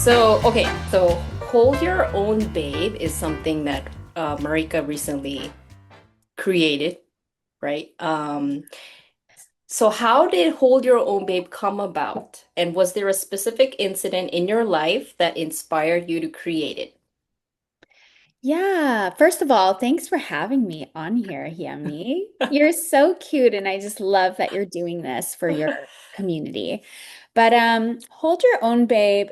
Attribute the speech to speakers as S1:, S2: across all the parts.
S1: So Hold Your Own Babe is something that Marika recently created, right? So how did Hold Your Own Babe come about? And was there a specific incident in your life that inspired you to create it?
S2: Yeah, first of all, thanks for having me on here, Hyang-Mi. You're so cute, and I just love that you're doing this for your community. But Hold Your Own Babe,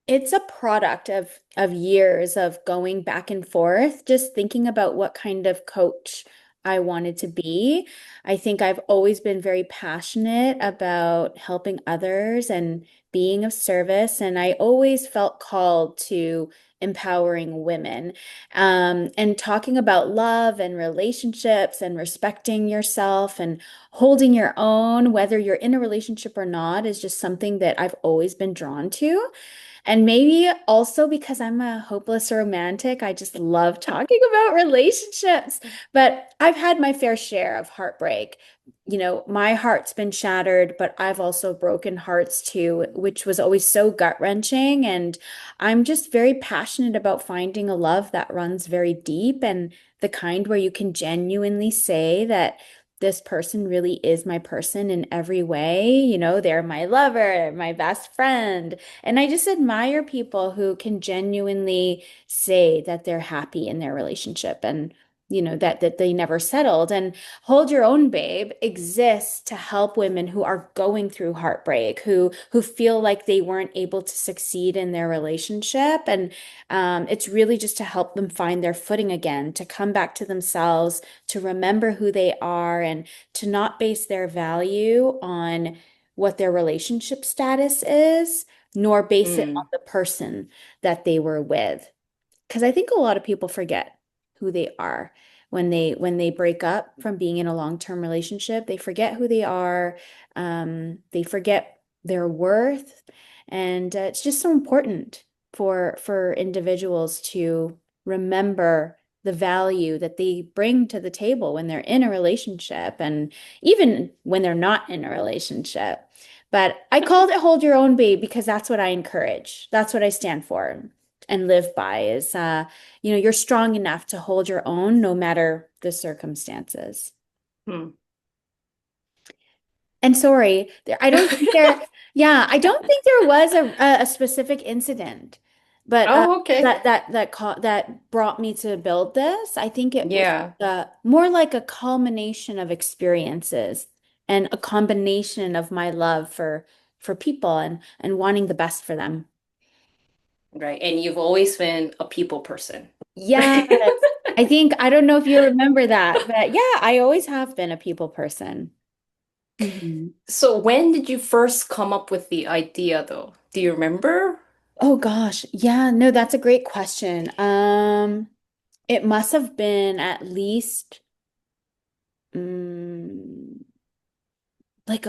S2: it's a product of years of going back and forth, just thinking about what kind of coach I wanted to be. I think I've always been very passionate about helping others and being of service, and I always felt called to empowering women, and talking about love and relationships and respecting yourself and holding your own, whether you're in a relationship or not, is just something that I've always been drawn to. And maybe also because I'm a hopeless romantic, I just love talking about relationships. But I've had my fair share of heartbreak. My heart's been shattered, but I've also broken hearts too, which was always so gut-wrenching. And I'm just very passionate about finding a love that runs very deep and the kind where you can genuinely say that this person really is my person in every way. They're my lover, my best friend. And I just admire people who can genuinely say that they're happy in their relationship and that they never settled. And Hold Your Own Babe exists to help women who are going through heartbreak, who feel like they weren't able to succeed in their relationship. And it's really just to help them find their footing again, to come back to themselves, to remember who they are, and to not base their value on what their relationship status is, nor base it on
S1: Mm,
S2: the person that they were with. Because I think a lot of people forget who they are when they break up from being in a long-term relationship. They forget who they are. They forget their worth, and it's just so important for individuals to remember the value that they bring to the table when they're in a relationship and even when they're not in a relationship. But I called it Hold Your Own Babe because that's what I encourage. That's what I stand for and live by is you're strong enough to hold your own no matter the circumstances.
S1: mm.
S2: And sorry, I don't think yeah, I don't think there was a specific incident, but
S1: Oh, okay.
S2: that brought me to build this. I think it was
S1: Yeah,
S2: more like a culmination of experiences and a combination of my love for people and wanting the best for them.
S1: right. And you've always been a people person.
S2: Yes. I don't know if you remember that, but yeah, I always have been a people person. Mhm.
S1: So when did you first come up with the idea, though? Do you remember?
S2: Oh gosh. Yeah, no, that's a great question. It must have been at least mm, like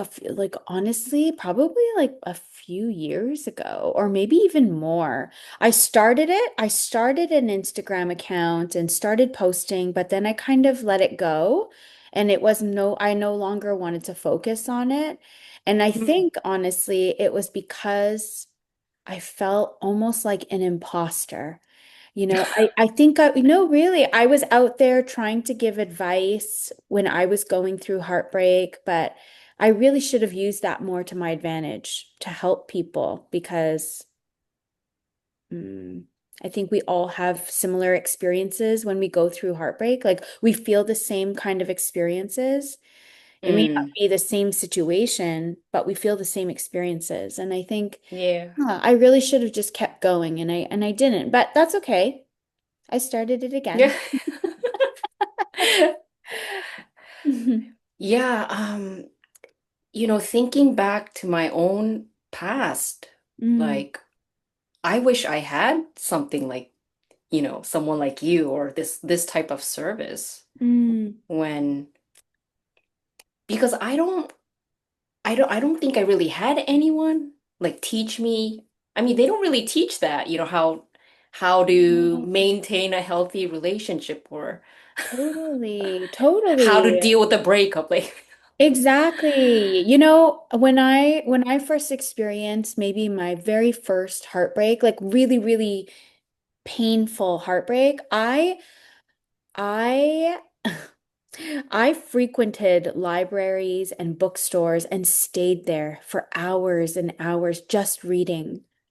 S2: honestly, probably like a few years ago, or maybe even more. I started an Instagram account and started posting, but then I kind of let it go. And I no longer wanted to focus on it. And I
S1: Mm.
S2: think honestly, it was because I felt almost like an imposter. I think really, I was out there trying to give advice when I was going through heartbreak, but I really should have used that more to my advantage to help people because mm, I think we all have similar experiences when we go through heartbreak. Like we feel the same kind of experiences. It may not
S1: Mm,
S2: be the same situation, but we feel the same experiences. And I think,
S1: yeah.
S2: I really should have just kept going and I didn't, but that's okay. I started it
S1: Yeah.
S2: again.
S1: Yeah, thinking back to my own past,
S2: Mm,
S1: like I wish I had something like, someone like you or this type of service
S2: mm,
S1: when because I don't think I really had anyone like teach me. I mean, they don't really teach that, how to
S2: no,
S1: maintain a healthy relationship or
S2: totally,
S1: how to
S2: totally.
S1: deal with a breakup. Like,
S2: Exactly. When I first experienced maybe my very first heartbreak, like really, really painful heartbreak, I I frequented libraries and bookstores and stayed there for hours and hours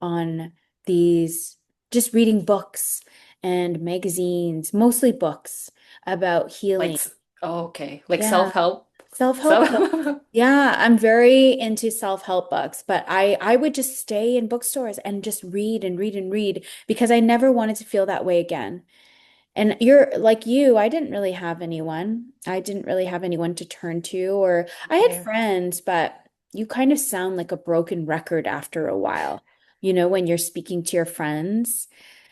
S2: on these, just reading books and magazines, mostly books about
S1: Like,
S2: healing.
S1: oh, okay, like
S2: Yeah.
S1: self-help.
S2: Self-help books.
S1: So,
S2: Yeah, I'm very into self-help books, but I would just stay in bookstores and just read and read and read because I never wanted to feel that way again. And you're like you, I didn't really have anyone. I didn't really have anyone to turn to, or I had
S1: yeah,
S2: friends, but you kind of sound like a broken record after a while, when you're speaking to your friends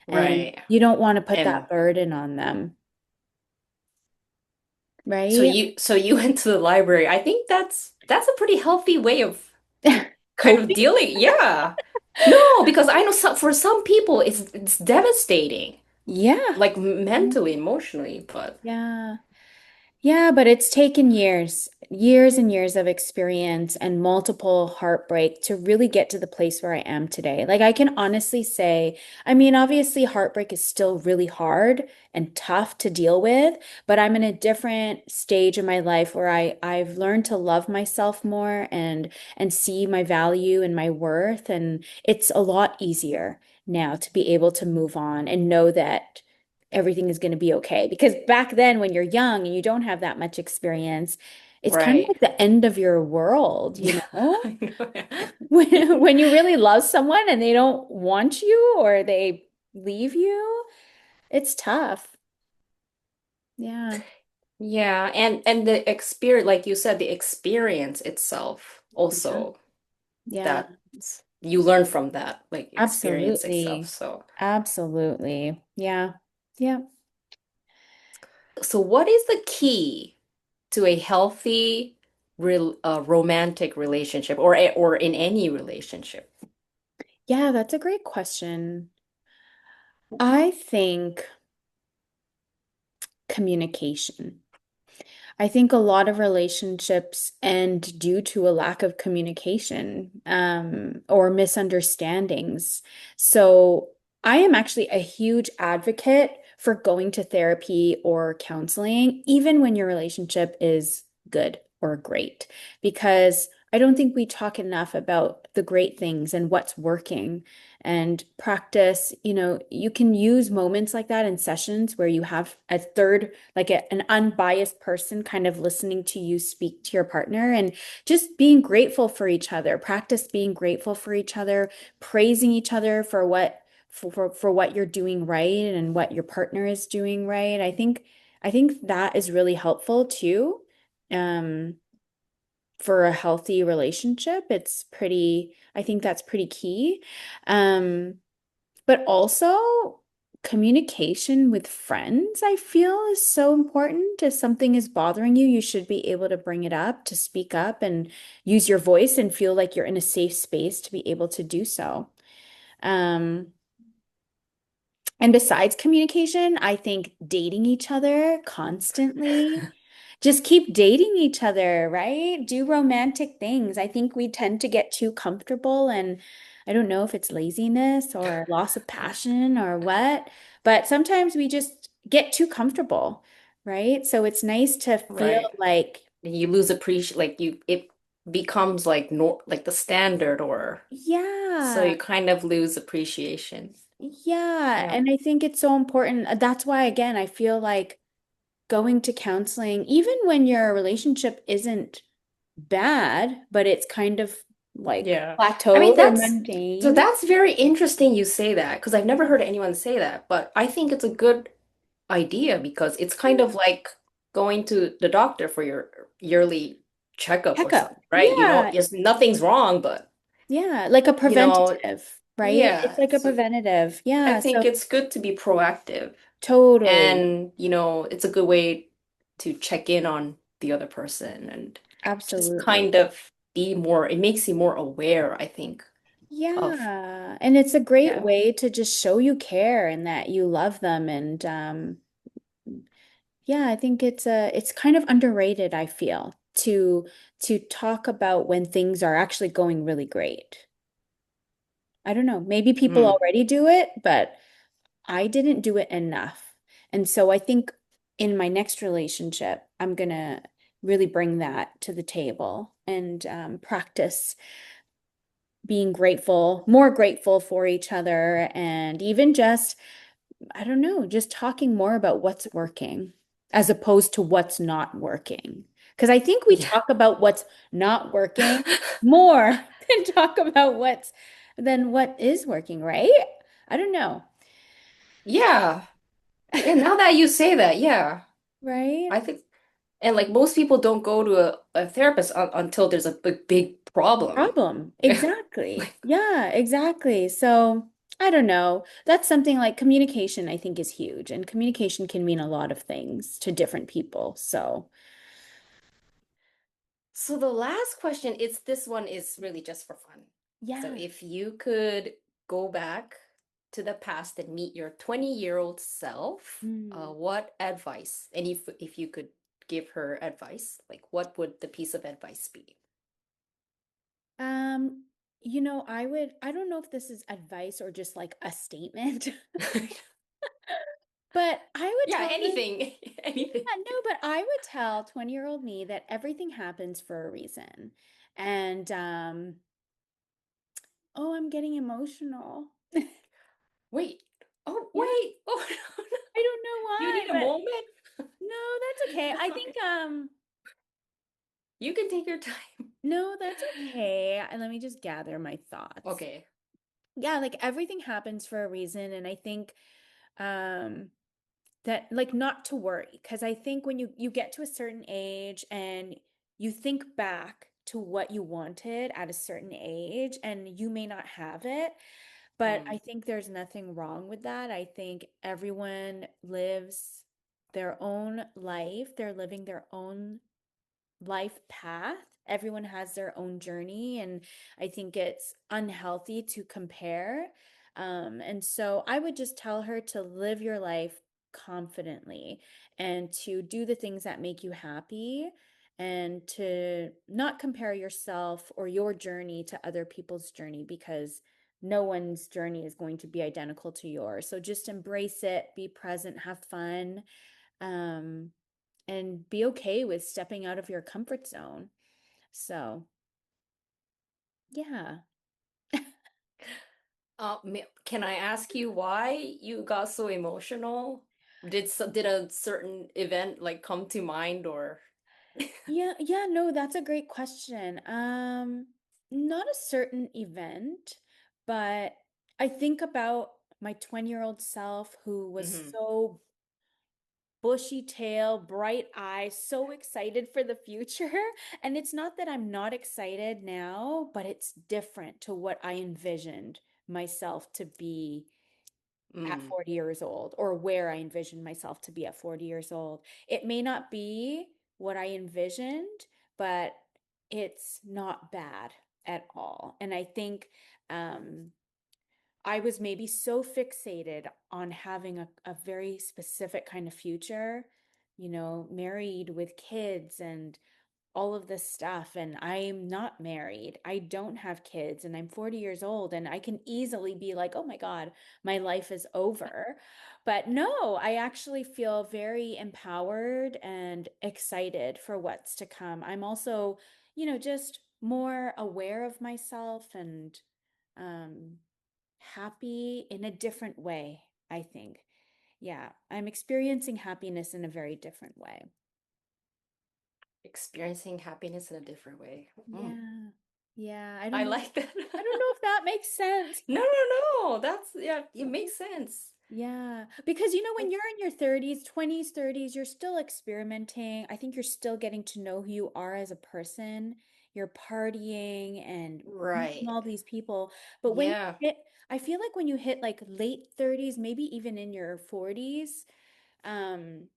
S2: and
S1: right.
S2: you don't want to put
S1: And
S2: that burden on them,
S1: so
S2: right?
S1: you went to the library. I think that's a pretty healthy way of kind of
S2: Coping.
S1: dealing. Yeah. No, because I know for some people it's devastating,
S2: Yeah.
S1: like mentally, emotionally, but
S2: Yeah. Yeah, but it's taken years, years and years of experience and multiple heartbreak to really get to the place where I am today. Like I can honestly say, I mean, obviously heartbreak is still really hard and tough to deal with, but I'm in a different stage in my life where I've learned to love myself more and see my value and my worth, and it's a lot easier now to be able to move on and know that everything is going to be okay. Because back then, when you're young and you don't have that much experience, it's kind of
S1: right.
S2: like the end of your world, you
S1: Yeah,
S2: know?
S1: I know.
S2: When you really love someone and they don't want you or they leave you, it's tough. Yeah.
S1: Yeah, and the experience, like you said, the experience itself
S2: Yeah.
S1: also
S2: Yeah.
S1: that you learn from that, like experience itself.
S2: Absolutely.
S1: So,
S2: Absolutely. Yeah. Yeah.
S1: so what is the key to a healthy real romantic relationship or in any relationship?
S2: Yeah, that's a great question. I think communication. I think a lot of relationships end due to a lack of communication, or misunderstandings. So I am actually a huge advocate for going to therapy or counseling, even when your relationship is good or great, because I don't think we talk enough about the great things and what's working and practice. You can use moments like that in sessions where you have a third, like an unbiased person kind of listening to you speak to your partner and just being grateful for each other. Practice being grateful for each other, praising each other for what you're doing right and what your partner is doing right. I think that is really helpful too. Um, for a healthy relationship, I think that's pretty key. Um, but also communication with friends, I feel, is so important. If something is bothering you, you should be able to bring it up, to speak up and use your voice and feel like you're in a safe space to be able to do so. Um, and besides communication, I think dating each other constantly. Just keep dating each other, right? Do romantic things. I think we tend to get too comfortable, and I don't know if it's laziness or loss of passion or what, but sometimes we just get too comfortable, right? So it's nice to feel
S1: Right.
S2: like,
S1: You lose appreciation, like you it becomes like like the standard or so
S2: yeah,
S1: you kind of lose appreciation.
S2: yeah.
S1: Yeah.
S2: And I think it's so important. That's why, again, I feel like going to counseling, even when your relationship isn't bad, but it's kind of like
S1: Yeah. I mean,
S2: plateaued or mundane.
S1: that's very interesting you say that because I've never heard anyone say that, but I think it's a good idea because it's kind of like going to the doctor for your yearly checkup or
S2: Checkup.
S1: something, right? You know,
S2: Yeah.
S1: yes, nothing's wrong, but
S2: Yeah. Like a
S1: you know,
S2: preventative, right? It's
S1: yeah.
S2: like a
S1: So
S2: preventative.
S1: I
S2: Yeah.
S1: think
S2: So
S1: it's good to be proactive
S2: totally.
S1: and, it's a good way to check in on the other person and just
S2: Absolutely.
S1: kind of it makes you more aware, I think, of,
S2: Yeah. And it's a great
S1: yeah.
S2: way to just show you care and that you love them. And yeah, I think it's kind of underrated, I feel. to talk about when things are actually going really great. I don't know, maybe people
S1: Mm,
S2: already do it, but I didn't do it enough. And so I think in my next relationship, I'm gonna really bring that to the table and practice being grateful, more grateful for each other, and even just, I don't know, just talking more about what's working as opposed to what's not working. Because I think we
S1: yeah.
S2: talk about what's not working more than talk about what is working, right? I don't know.
S1: Yeah. Yeah, now that you say that, yeah.
S2: Right?
S1: I think, and like most people don't go to a therapist until there's a big problem.
S2: Problem. Exactly.
S1: Like,
S2: Yeah, exactly. So I don't know. That's something like communication, I think, is huge. And communication can mean a lot of things to different people. So
S1: so the last question is this one is really just for fun. So
S2: yeah.
S1: if you could go back to the past and meet your 20-year-old self,
S2: Mm.
S1: what advice, and if you could give her advice, like what would the piece of advice be?
S2: Um, I don't know if this is advice or just like a statement, but I would
S1: Yeah,
S2: tell them,
S1: anything, anything.
S2: yeah, no, but I would tell 20-year-old me that everything happens for a reason. And oh, I'm getting emotional.
S1: Wait. Oh,
S2: Yeah,
S1: wait. Oh, no, no.
S2: I don't know
S1: You
S2: why,
S1: need a
S2: but
S1: moment?
S2: no, that's okay. I think
S1: Okay. You can take your time.
S2: no, that's okay. And let me just gather my thoughts.
S1: Okay.
S2: Yeah, like everything happens for a reason, and I think um that like not to worry, because I think when you get to a certain age and you think back to what you wanted at a certain age and you may not have it, but I
S1: Mm,
S2: think there's nothing wrong with that. I think everyone lives their own life. They're living their own life path. Everyone has their own journey, and I think it's unhealthy to compare. And so I would just tell her to live your life confidently and to do the things that make you happy and to not compare yourself or your journey to other people's journey because no one's journey is going to be identical to yours. So just embrace it, be present, have fun. Um, and be okay with stepping out of your comfort zone. So, yeah.
S1: can I ask you why you got so emotional? Did a certain event like come to mind or
S2: Yeah, yeah, no, that's a great question. Not a certain event, but I think about my 20-year-old self who was
S1: hmm
S2: so bushy tail, bright eyes, so excited for the future. And it's not that I'm not excited now, but it's different to what I envisioned myself to be at
S1: mm,
S2: 40 years old or where I envisioned myself to be at 40 years old. It may not be what I envisioned, but it's not bad at all. And I think um, I was maybe so fixated on having a very specific kind of future, married with kids and all of this stuff. And I'm not married. I don't have kids and I'm 40 years old and I can easily be like, oh my God, my life is over. But no, I actually feel very empowered and excited for what's to come. I'm also, just more aware of myself and um, happy in a different way, I think. Yeah, I'm experiencing happiness in a very different way.
S1: experiencing happiness in a different way? Mm,
S2: Yeah. Yeah,
S1: I like that.
S2: I don't know if that makes sense.
S1: No, no, no. That's yeah, it
S2: Yeah.
S1: makes sense.
S2: Yeah, because when
S1: Like,
S2: you're in your 30s, 20s, 30s, you're still experimenting. I think you're still getting to know who you are as a person. You're partying and meeting
S1: right.
S2: all these people. But
S1: Yeah.
S2: I feel like when you hit like late 30s, maybe even in your 40s, um,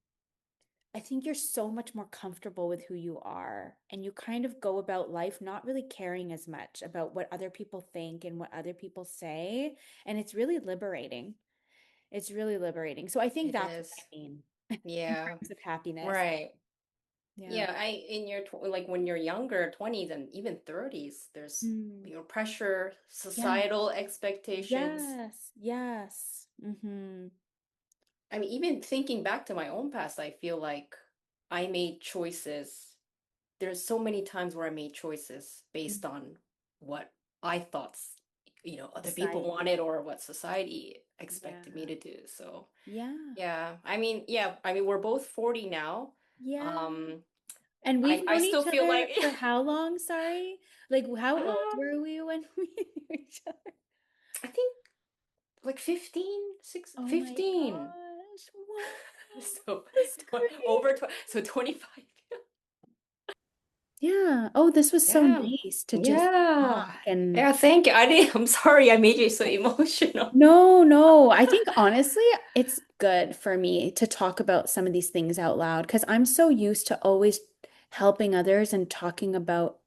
S2: I think you're so much more comfortable with who you are, and you kind of go about life not really caring as much about what other people think and what other people say. And it's really liberating. It's really liberating. So I think
S1: It
S2: that's what I
S1: is.
S2: mean in
S1: Yeah.
S2: terms of happiness.
S1: Right.
S2: Yeah.
S1: Yeah, in your like when you're younger, 20s and even 30s, there's
S2: Mm.
S1: pressure,
S2: Yeah.
S1: societal expectations.
S2: Yes. Yes. Mm-hmm.
S1: I mean, even thinking back to my own past, I feel like I made choices. There's so many times where I made choices based on what I thought, other people
S2: Society.
S1: wanted or what society expected me
S2: Yeah.
S1: to do. So,
S2: Yeah.
S1: yeah, I mean, we're both 40 now.
S2: Yeah.
S1: Um,
S2: And
S1: I
S2: we've
S1: I
S2: known
S1: still
S2: each
S1: feel
S2: other
S1: like
S2: for how long? Sorry. Like, how old were
S1: um,
S2: we when we knew each other?
S1: I think like 15, 6,
S2: Oh my
S1: 15.
S2: gosh. Wow.
S1: So
S2: That's great.
S1: over 20, so 25.
S2: Yeah. Oh, this was so
S1: Yeah.
S2: nice to just
S1: Yeah.
S2: talk and
S1: Yeah, thank you. I'm sorry I made you so emotional.
S2: no, no. I think honestly, it's good for me to talk about some of these things out loud because I'm so used to always helping others and talking about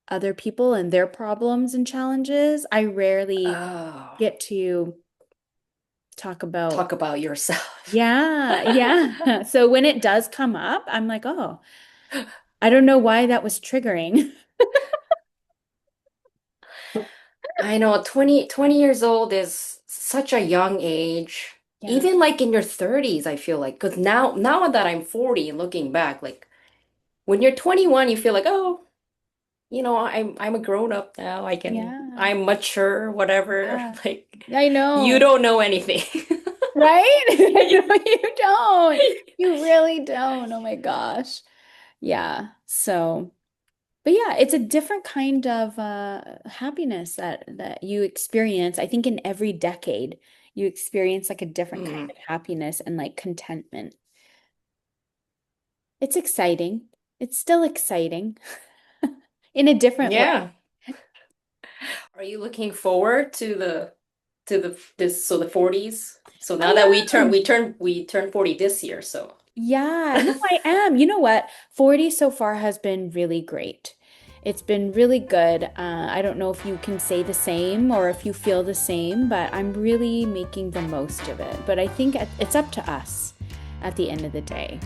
S2: other people and their problems and challenges. I rarely
S1: Oh,
S2: get to talk about,
S1: talk about yourself.
S2: yeah, yeah. So when it does come up, I'm like, oh, I don't know why that was triggering.
S1: I know 20 years old is such a young age.
S2: Yeah,
S1: Even like in your 30s, I feel like, because now that I'm 40 and looking back, like when you're 21, you feel like, oh, I'm a grown up now.
S2: yeah,
S1: I'm mature, whatever.
S2: yeah.
S1: Like
S2: I
S1: you
S2: know.
S1: don't know anything.
S2: Right? No, you don't. You really don't. Oh my gosh. Yeah. So, but yeah, it's a different kind of happiness that you experience. I think in every decade, you experience like a different kind
S1: Mm,
S2: of happiness and like contentment. It's exciting. It's still exciting in a different way.
S1: yeah. Are you looking forward to the 40s? So now that
S2: I am.
S1: we turn 40 this year, so
S2: Yeah, no, I am. You know what? 40 so far has been really great. It's been really good. I don't know if you can say the same or if you feel the same, but I'm really making the most of it. But I think it's up to us at the end of the day.